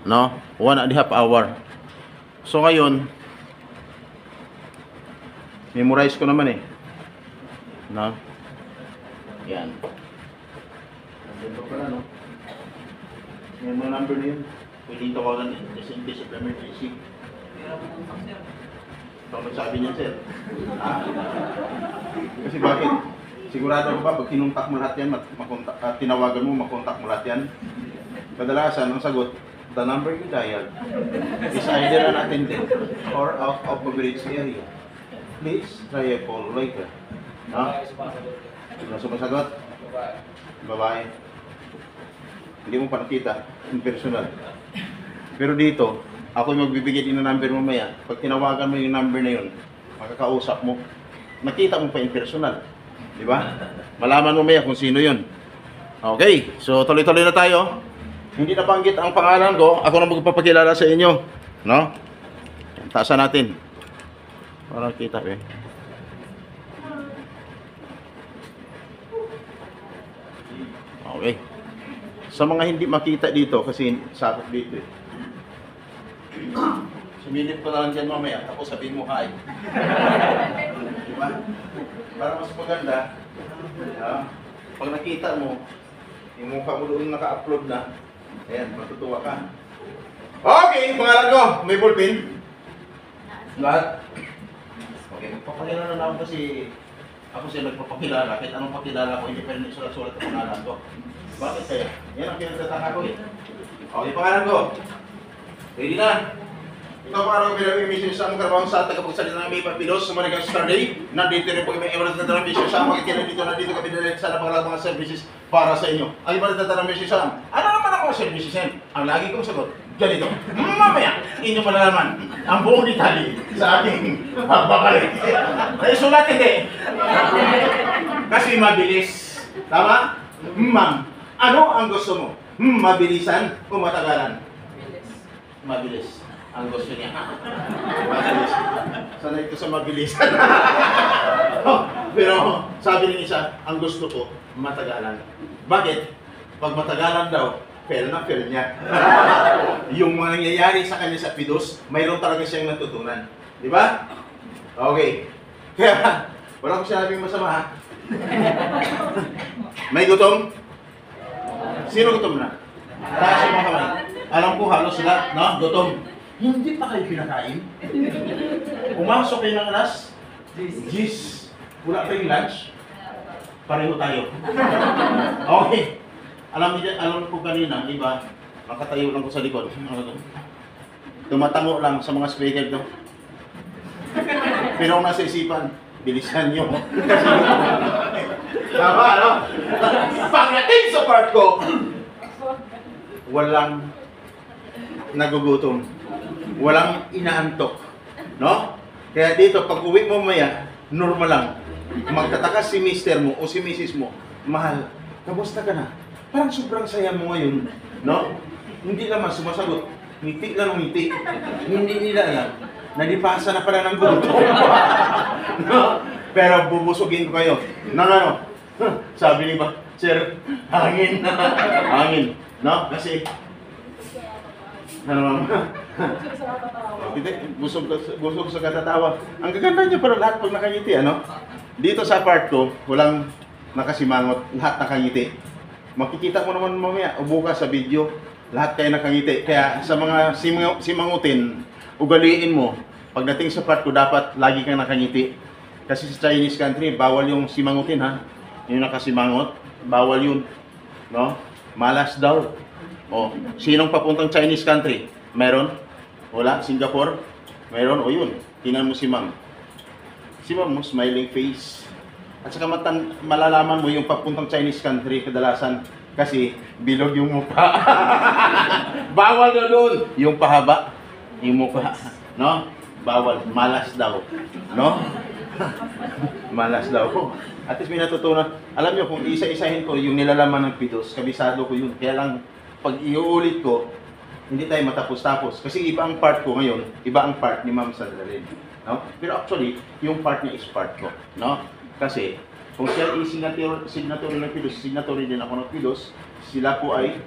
no? 1.5 hour. So ngayon, memorize ko naman eh. No? Yan. Dito pala, no? Yan mga number na yun. Pwede tawagan yun. Just in case of emergency. Ito nagsabi niya, sir. Kasi bakit? Sigurado ko ba, pag kinuntak mo lahat yan, tinawagan mo, makontak mo lahat yan? Kadalasan, ang sagot, the number you dial is either unattended or out of coverage area. Please try a call later. No? Ano sumasagot? Babae. Hindi mo pa nakita, in personal. Pero dito, ako yung magbibigay din ng number mamaya. Pag tinawagan mo yung number na yun, makakausap mo. Nakita mo pa in personal. Di ba? Malaman mo mamaya kung sino yun. Okay, so tuloy-tuloy na tayo. Hindi nabanggit ang pangalan ko. Ako na magpapakilala sa inyo. No? Taasan natin. Para kita eh. Okay. Sa mga hindi makita dito, kasi sakot dito eh. Sumilip ko na lang dyan mamaya, tapos sabihin mo hi. Diba? Para mas maganda, pag nakita mo, yung mukha mo doon naka-upload na, ayan, matutuwa ka. Okay, pangalan ko, may ballpen. Lahat. Okay, magpapakilala na ako kasi ako siya nagpapakilala. Kahit anong pakilala ko, hindi pa rin sulat-sulat ang pangalan ko. Bakit kaya? Yan ang pinagtataka ko eh. Okay, pangalan ko. Ready na? Ito para bilang mission sa mga karabang sa tagapagsalita ng may papilos sa mga Saturday. Nandito rin po may emerald na mission sa mga nandito kami dahil sa napakalang mga services para sa inyo. Ang iba na mission sa ano naman ang mga services yan? Ang lagi kong sagot, ganito. Mamaya, inyo malalaman ang buong detalye sa ating pagbabalik. Ay, sulat hindi. Kasi mabilis. Tama? Ma'am, ano ang gusto mo? Mabilisan o matagalan? Mabilis. Ang gusto niya. Mabilis. Sanay ko sa mabilisan. Pero sabi ng isa, ang gusto ko, matagalan. Bakit? Pag matagalan daw, fail na fail niya. Yung mga nangyayari sa kanya sa Pidos, mayroon talaga siyang natutunan. Di ba? Okay. Kaya, wala ko sinabing masama ha. May gutom? Sino gutom na? Taas yung mga kamay. Alam ko halos sila, no? Gutom. Hindi pa kayo pinakain. Pumasok kayo ng alas 10. Wala pa yung lunch. Pareho tayo. Okay. Alam ko kanina, iba, makatayo lang ko sa likod. Tumatango lang sa mga speaker to. Pero ang nasa isipan, bilisan nyo. Tama, no? Pagdating sa part ko, walang nagugutom. Walang inaantok. No? Kaya dito, pag uwi mo maya, normal lang. Magtataka si mister mo o si misis mo, mahal, kamusta ka na? Parang sobrang saya mo ngayon. No? Hindi naman sumasagot. Ngiti lang ng ngiti. Hindi nila alam. Nalipasa na pala ng gutom. No? Pero bubusugin ko kayo. Nang ano? Sabi ni ba, sir, hangin. Hangin. No? Kasi, ano mama? Busog sa katatawa. Ang gaganda niya pero lahat pag nakangiti, ano? Dito sa part ko, walang nakasimangot, lahat nakangiti. Makikita mo naman mamaya, o bukas sa video, lahat kayo nakangiti. Kaya sa mga simangutin, ugaliin mo, pagdating sa part ko, dapat lagi kang nakangiti. Kasi sa Chinese country, bawal yung simangutin ha. Yung nakasimangot, bawal yun. No? Malas daw. O, sinong papuntang Chinese country? Meron? Wala? Singapore? Meron? O yun, tingnan mo si ma'am. Si ma'am mo, smiling face. At saka malalaman mo yung papuntang Chinese country kadalasan kasi bilog yung mukha. Bawal na doon. Yung pahaba, yung mukha. No? Bawal. Malas daw. No? Malas daw. At least may natutunan. Alam nyo, kung isa-isahin ko yung nilalaman ng Pidos, kabisado ko yun. Kaya lang, pag iuulit ko, hindi tayo matapos-tapos. Kasi iba ang part ko ngayon, iba ang part ni Ma'am Sandalin. No? Pero actually, yung part niya is part ko. No? Kasi, kung siya ay signatory ng Pidos, signatory din ako ng Pidos, sila po ay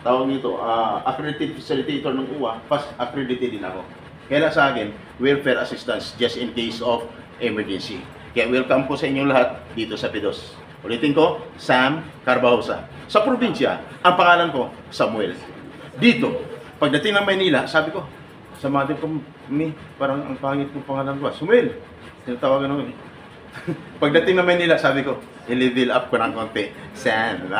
tawag nito, accredited facilitator ng UWA, fast accredited din ako. Kaya sa akin, welfare assistance just in case of emergency. Kaya welcome po sa inyong lahat dito sa Pidos. Ulitin ko, Sam Carbajosa. Sa probinsya, ang pangalan ko, Samuel. Dito, pagdating ng Maynila, sabi ko, sa mother ko, parang ang pangit kong pangalan ko, Samuel. Tinatawagan ako. Pagdating ng Maynila, sabi ko, i-level up ko ng konti. Sam.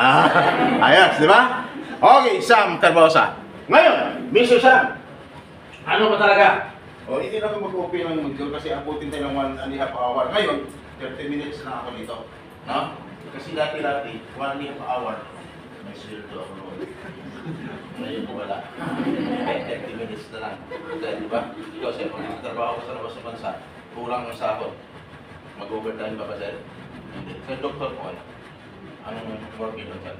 Ayos, di ba? Okay, Sam Carbajosa. Ngayon, Mr. Sam, ano ba talaga? Hindi na ako mag-open ng module kasi abutin tayo ng 1.5 hour. Ngayon, 30 minutes na ako dito. No? Kasi dati-dati, 1.5 hour. May sweldo ako noon. Ngayon wala. 30 minutes na lang. Dahil di ba? Ikaw, sir, kung nagtrabaho ka sa labas ng bansa, kulang ang sahod. Mag-overtime ba ba, sir? Hindi. Sir, doktor po kayo. Anong work yun, sir?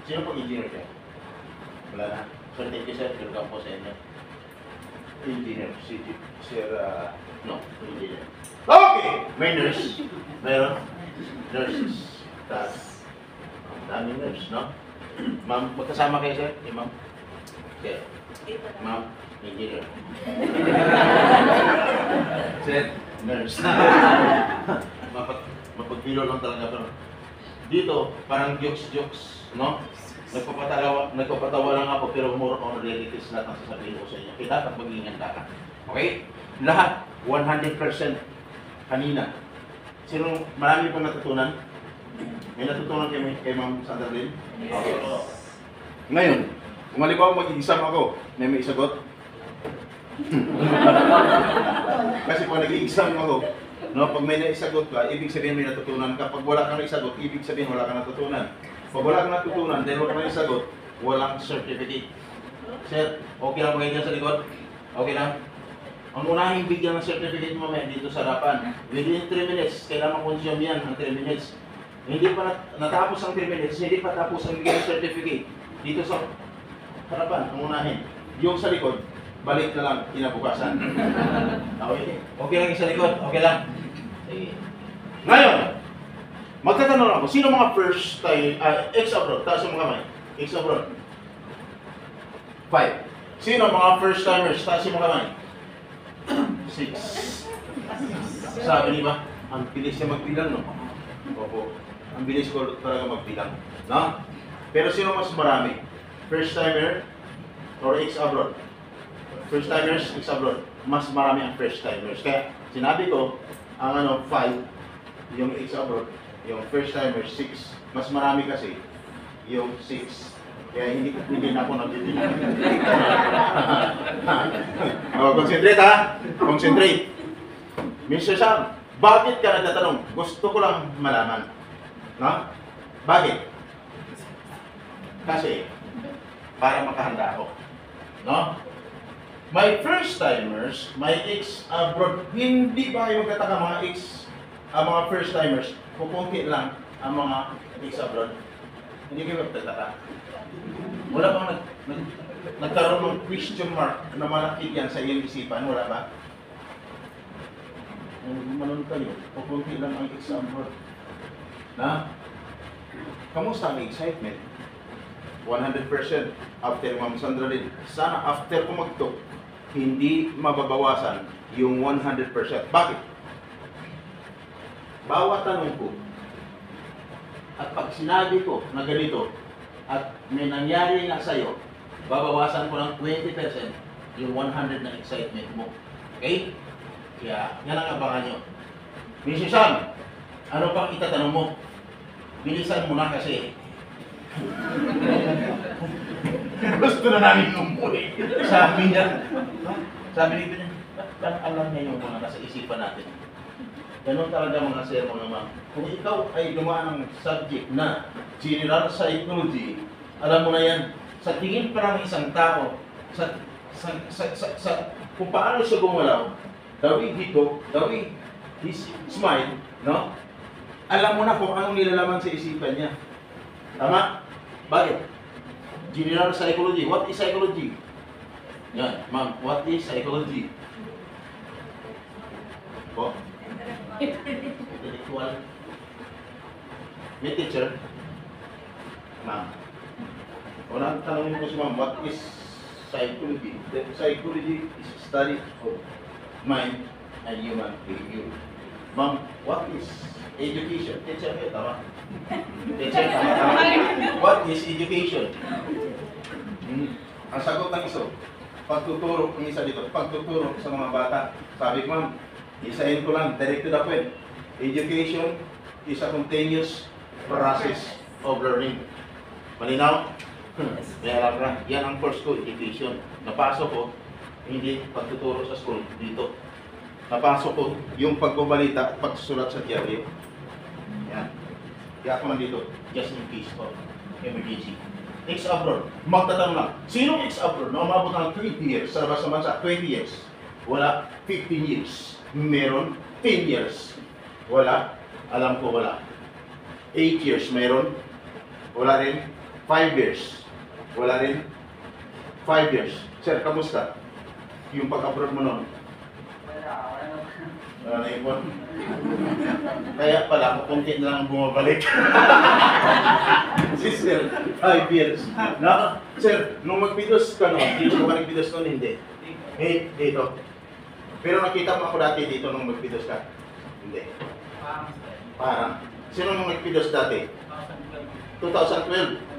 Sino pong engineer kayo? Wala na. Sir, thank you, sir. Welcome po sa inyo. Engineer. Sir, no. Engineer. Okay! May nurse. Mayroon? Nurses. Tas. Daming nurse, no? Ma'am, magkasama kayo, sir? Ma'am? Sir. Ma'am, engineer. Sir, nurse. Mapagpilo lang talaga. Pero dito, parang jokes-jokes, no? Nagpapatawa lang ako, pero more on realities lahat ang sasabihin ko sa inyo. Kaya dapat mag-ingat ka. Okay? Lahat, 100% kanina. Sino, marami pang natutunan? May natutunan kay Ma'am Sandra Lynn? Okay. Ngayon, kung halimbawa mag-exam ako, may isagot? Kasi pag nag-exam ako, no, pag may naisagot ka, ibig sabihin may natutunan ka. Pag wala kang naisagot, ibig sabihin wala kang natutunan. Pag wala kang natutunan, dahil wala kang naisagot, walang certificate. Sir, okay lang ba kayo dyan sa likod? Okay lang? Ang unahing bigyan ng certificate mo mamaya dito sa harapan. Within 3 minutes, kailangan consume yan ang 3 minutes. Hindi pa natapos ang 3 minutes, hindi pa tapos ang bigyan ng certificate. Dito sa harapan, ang unahin. Yung sa likod, balik na lang kinabukasan. Okay? Okay lang yung sa likod? Okay lang? Sige. Ngayon, magtatanong ako, sino mga first time, ex-abroad? Taas yung mga kamay. Ex-abroad. 5. Sino mga first timers? Taas yung mga kamay. 6. Sabi niyo ba? Ang bilis niya magbilang, no? Opo. Ang bilis ko talaga magbilang. No? Pero sino mas marami? First timer or ex-abroad? First timers, ex-abroad. Mas marami ang first timers. Kaya sinabi ko, ang 5, yung ex-abroad, yung first timers, 6. Mas marami kasi yung 6. Kaya hindi na ako nagbibilang. Concentrate ha? Concentrate. Mr. Sam, bakit ka nagtatanong? Gusto ko lang malaman. No? Bakit? Kasi, para makahanda ako. No? My first timers, my ex-abroad, hindi ba kayo magkataka mga first timers, kukunti lang ang mga ex-abroad? Hindi kayo magtataka. Wala bang nagkaroon ng question mark na malaki yan sa iyong isipan? Wala ba? Manon kayo, kukunti lang ang ex-abroad. Na? Kamusta ang excitement? 100% after Ma'am Sandra Lynn. Sana after kumagtok, hindi mababawasan yung 100%. Bakit? Bawat tanong ko, at pag sinabi ko na ganito, at may nangyari nga sa'yo, babawasan ko ng 20% yung 100 na excitement mo. Okay? Kaya, yan ang abangan nyo. Mrs. Sam, ano pang itatanong mo? Bilisan mo na kasi. Gusto na namin umuwi. Sabi niya, parang alam niya yung mga nasa isipan natin. Ganun talaga mga sermon naman. Kung ikaw ay dumaan ng subject na general psychology, alam mo na yan, sa tingin pa ng isang tao, kung paano siya gumalaw, dawig hito, dawig his smile, no? Alam mo na kung anong nilalaman sa isipan niya. Tama? Bakit? General psychology. What is psychology? Yan, ma'am. What is psychology? Po? Intellectual. May teacher? Ma'am. Unang tanongin ko si ma'am, what is psychology? The psychology is study of mind and human behavior. Ma'am, what is education? Teacher kayo, tama? Teacher, tama. What is education? Ang sagot ng iso, pagtuturo, ang isa dito, pagtuturo sa mga bata. Sabi ko, ma'am, isahin ko lang, direct to the point. Education is a continuous process of learning. Malinaw? Kaya alam na, yan ang course ko, education. Napasok ko, hindi pagtuturo sa school, dito. Napasok ko yung pagbabalita at pagsusulat sa diaryo. Yan. Kaya ako nandito, just in case of emergency. Ex-abroad, magtatanong lang, sinong ex-abroad na umabot ng 20 years sa labas ng bansa? 20 years. Wala. 15 years. Meron. 10 years. Wala. Alam ko wala. 8 years meron. Wala rin. 5 years. Wala rin. 5 years. Sir, kamusta? Yung pag-abroad mo noon? Wala na ipon. Kaya pala, kunti na lang bumabalik. Si Sir, 5 years. Na, Sir, nung magpidos ka noon, dito ko ka nagpidos noon, hindi. Eh, dito. Pero nakita mo ako dati dito nung magpidos ka? Hindi. Parang. Sino nung nagpidos dati? 2012.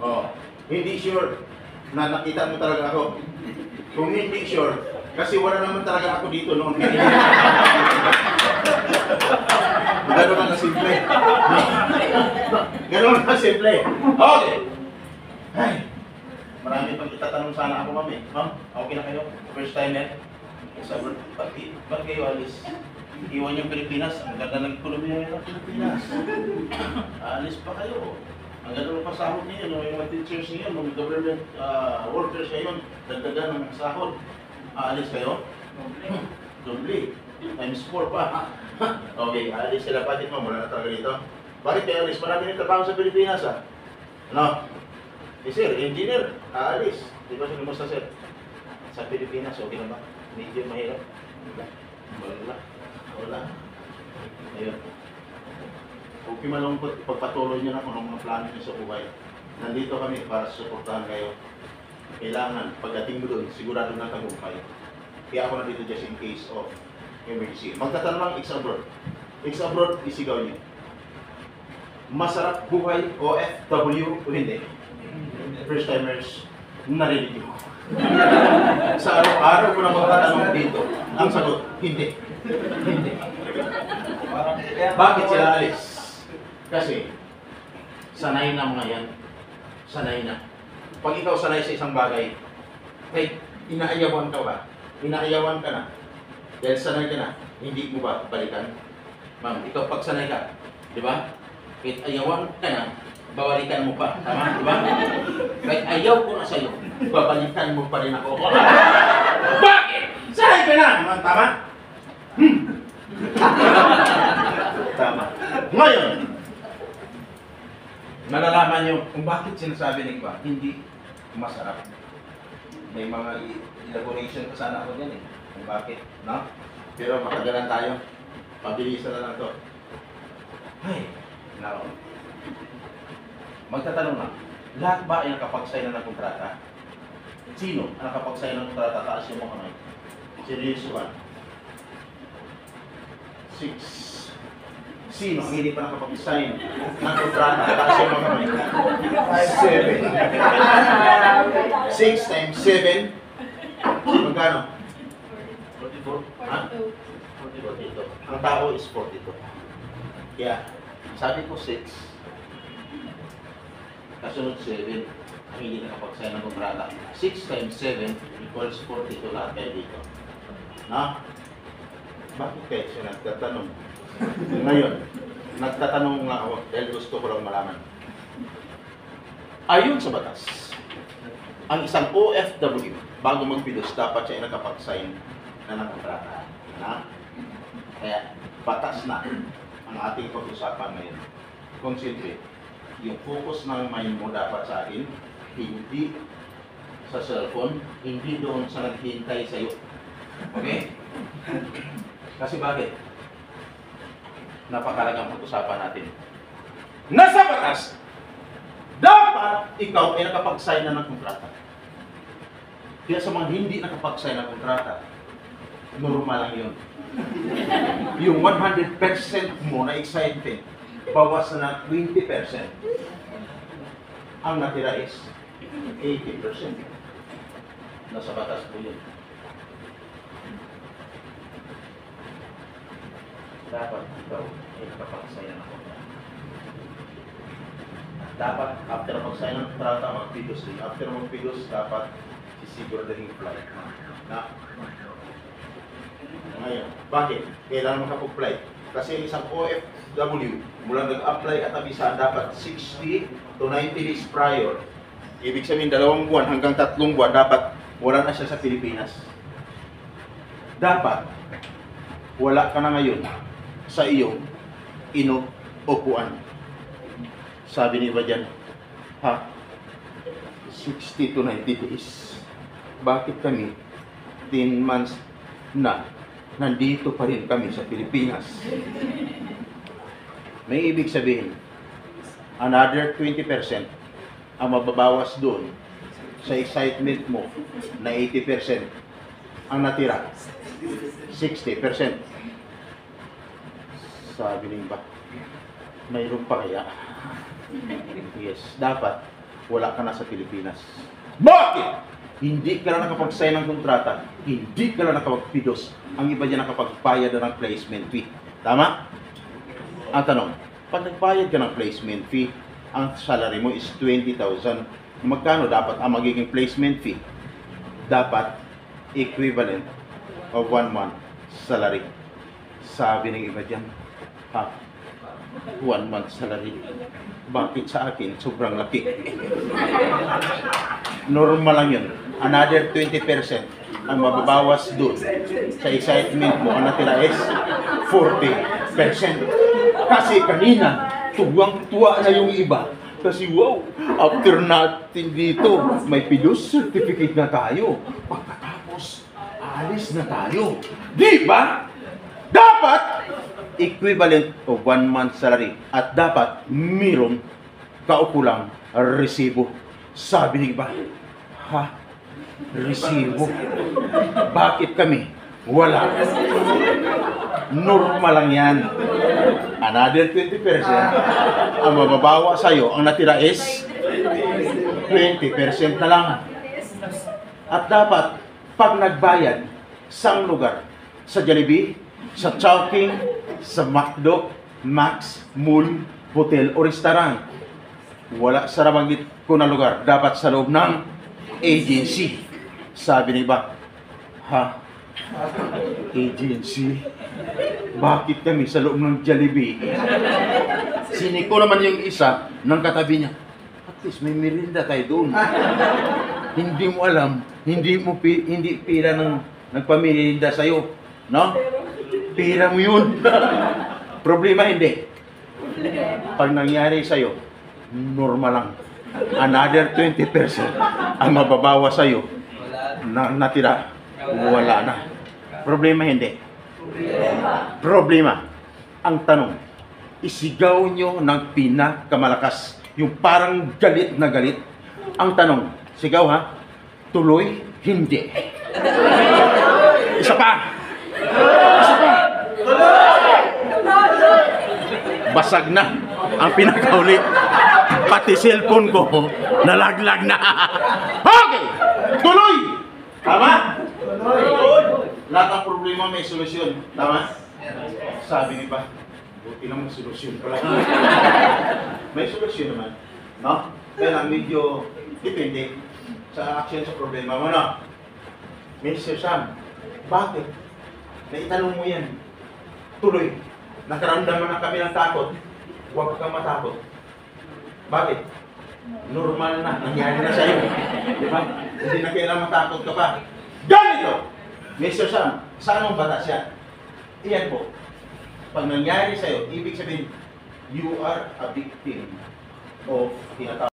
Oh, hindi sure na nakita mo talaga ako. Kung hindi sure, kasi wala naman talaga ako dito noon. Gano'n lang simple. Gano'n lang simple. Okay. Ay, marami pang itatanong sana ako, ma'am eh. Ma'am, okay na kayo? First time eh? Sabi, ba't kayo alis? Iwan yung Pilipinas, ang ganda ng ekonomiya ng Pilipinas. Alis pa kayo. Ang ganda ng pasahod niyo, yung mga teachers niyo, mga government workers ngayon, dagdagan ng sahod. Alis kayo? Doble. Times 4 pa. Okay, alis sila. Bakit mo? Wala na talaga dito. Bakit kayo alis? Marami rin trabaho sa Pilipinas, ah. Ano? Eh, sir, engineer, aalis. Di ba sinumusta, sir? Sa Pilipinas, okay na ba? Medyo mahirap. Wala. Wala. Ayun. Okay malungkot, pagpatuloy nyo na kung anong mga plano nyo sa buhay. Nandito kami para suportahan kayo. Kailangan, pagdating mo doon, sigurado na tagumpay. Kaya ako nandito just in case of emergency. Magtatanong lang, ex-abroad. Ex-abroad, isigaw nyo. Masarap buhay OFW o hindi? First timers, narinig nyo. Sa araw-araw ko na magtatanong dito, ang sagot, hindi. Hindi. Bakit sila alis? Kasi, sanay na mga yan. Sanay na. Pag ikaw sanay sa isang bagay, kahit inaayawan ka ba? Inaayawan ka na. Dahil sanay ka na, hindi mo ba balikan? Ma'am, ikaw pag sanay ka, di ba? Kahit ayawan ka na, babalikan mo pa. Tama? Di ba? Kahit ayaw ko na sa'yo, babalikan mo pa rin ako. Bakit? Sanay ka na! Tama? Tama. Ngayon, malalaman nyo kung bakit sinasabi ni Kwa, hindi masarap. May mga elaboration pa sana ako dyan eh. Kung bakit, no? Pero makagalan tayo. Pabilisan na lang to. Ay, naro. Magtatanong lang, lahat ba ay nakapag-sign na ng kontrata? Sino ang nakapag-sign ng kontrata? Taas yung mga kamay. Seryoso ba? 6. Sino ang hindi pa nakapag-sign ng kontrata? Taas yung mga kamay. 7. 6 times 7. Magkano? 44. Ha? 42. Ang tao is 42. Kaya, sabi ko 6. Kasunod 7. Ang hindi nakapag-sign ng kontrata. 6 times 7 equals 42 lahat kayo dito. Na? Bakit kayo siya nagtatanong? Ngayon, nagtatanong nga ako dahil gusto ko lang malaman. Ayon sa batas, ang isang OFW, bago magpidos, dapat siya ay nakapag-sign na ng kontrata. Na? Kaya, batas na ang ating pag-usapan ngayon. Concentrate. Yung focus ng mind mo dapat sa akin, hindi sa cellphone, hindi doon sa naghihintay sa'yo. Okay? Kasi bakit? Napakalagang pag-usapan natin. Nasa batas, dapat ikaw ay nakapag-sign na ng kontrata. Kaya sa mga hindi nakapag-sign ng kontrata, normal lang yun. Yung 100% mo na excited, bawas na 20%. Ang natira is 80%. Nasa batas po yun. Dapat ikaw ay nakapag-sign ng kontrata. Dapat, after mag-sign ng kontrata, mag-pidos din. After mag-pidos, dapat sisiguraduhin yung flight na. Ngayon, bakit? Kailangan makapag-flight. Kasi isang OFW, mula nag-apply at abisahan, dapat 60 to 90 days prior. Ibig sabihin, 2 buwan hanggang 3 buwan, dapat wala na siya sa Pilipinas. Dapat, wala ka na ngayon sa iyong inuupuan. Sabi ni iba dyan, 60 to 90 days. Bakit kami 10 months na nandito pa rin kami sa Pilipinas? May ibig sabihin, another 20% ang mababawas doon sa excitement mo na 80%. Ang natira, 60%. Sabi ni iba, mayroon pa kaya? Yes, dapat wala ka na sa Pilipinas. Bakit? Hindi ka na nakapag-sign ng kontrata, hindi ka na nakapag-pidos. Ang iba niya nakapagbayad na ng placement fee. Tama? Ang tanong, pag nagbayad ka ng placement fee, ang salary mo is 20,000. Magkano dapat ang magiging placement fee? Dapat equivalent of 1 month salary. Sabi ng iba dyan, 1 month salary. Bakit sa akin? Sobrang laki. Normal lang yun. Another 20% ang mababawas doon sa excitement mo. Ang natira is 40%. Kasi kanina, tuwang-tuwa na yung iba. Kasi wow, after natin dito, may PIDOS certificate na tayo. Pagkatapos, alis na tayo. Di ba? Dapat equivalent of 1 month salary at dapat mayroong kaukulang resibo. Sabi ni iba, resibo? Bakit kami? Wala. Normal lang yan. Another 20% ang mababawa sa'yo, ang natira is 20% na lang. At dapat, pag nagbayad, sa lugar, sa Jollibee, sa Chowking, sa McDo, Max, Mall, Hotel o Restaurant, wala sa nabanggit ko na lugar, dapat sa loob ng agency. Sabi ni iba, agency? Bakit kami sa loob ng Jollibee? Siniko naman yung isa ng katabi niya, at least may merinda tayo doon. Hindi mo alam, hindi pira ng nagpamirinda sa'yo, no? Pira mo yun. Problema hindi. Pag nangyari sa'yo, normal lang. Another 20% ang mababawa sa'yo na natira, wala na. Problema hindi. Problema. Ang tanong, isigaw nyo ng pinakamalakas. Yung parang galit na galit. Ang tanong, sigaw ha? Tuloy? Hindi. Isa pa. Isa pa. Basag na ang pinakauli. Pati cellphone ko, nalaglag na. Okay! Tuloy! Tama? Tuloy! Lahat ng problema may solusyon. Tama? Sabi ni ba, buti lang may solusyon pala. May solusyon naman. No? Kaya lang medyo depende sa action sa problema mo. No? Mr. Sam, bakit? Naitanong mo yan. Tuloy. Nakaramdaman na kami ng takot. Huwag kang matakot. Bakit? Normal na. Nangyari na sa'yo. Diba? Hindi na kailangan matakot ka pa. Ganito! Mr. Sam, saan ang batas yan? Iyan po. Pag nangyari sa'yo, ibig sabihin, you are a victim of tinatawag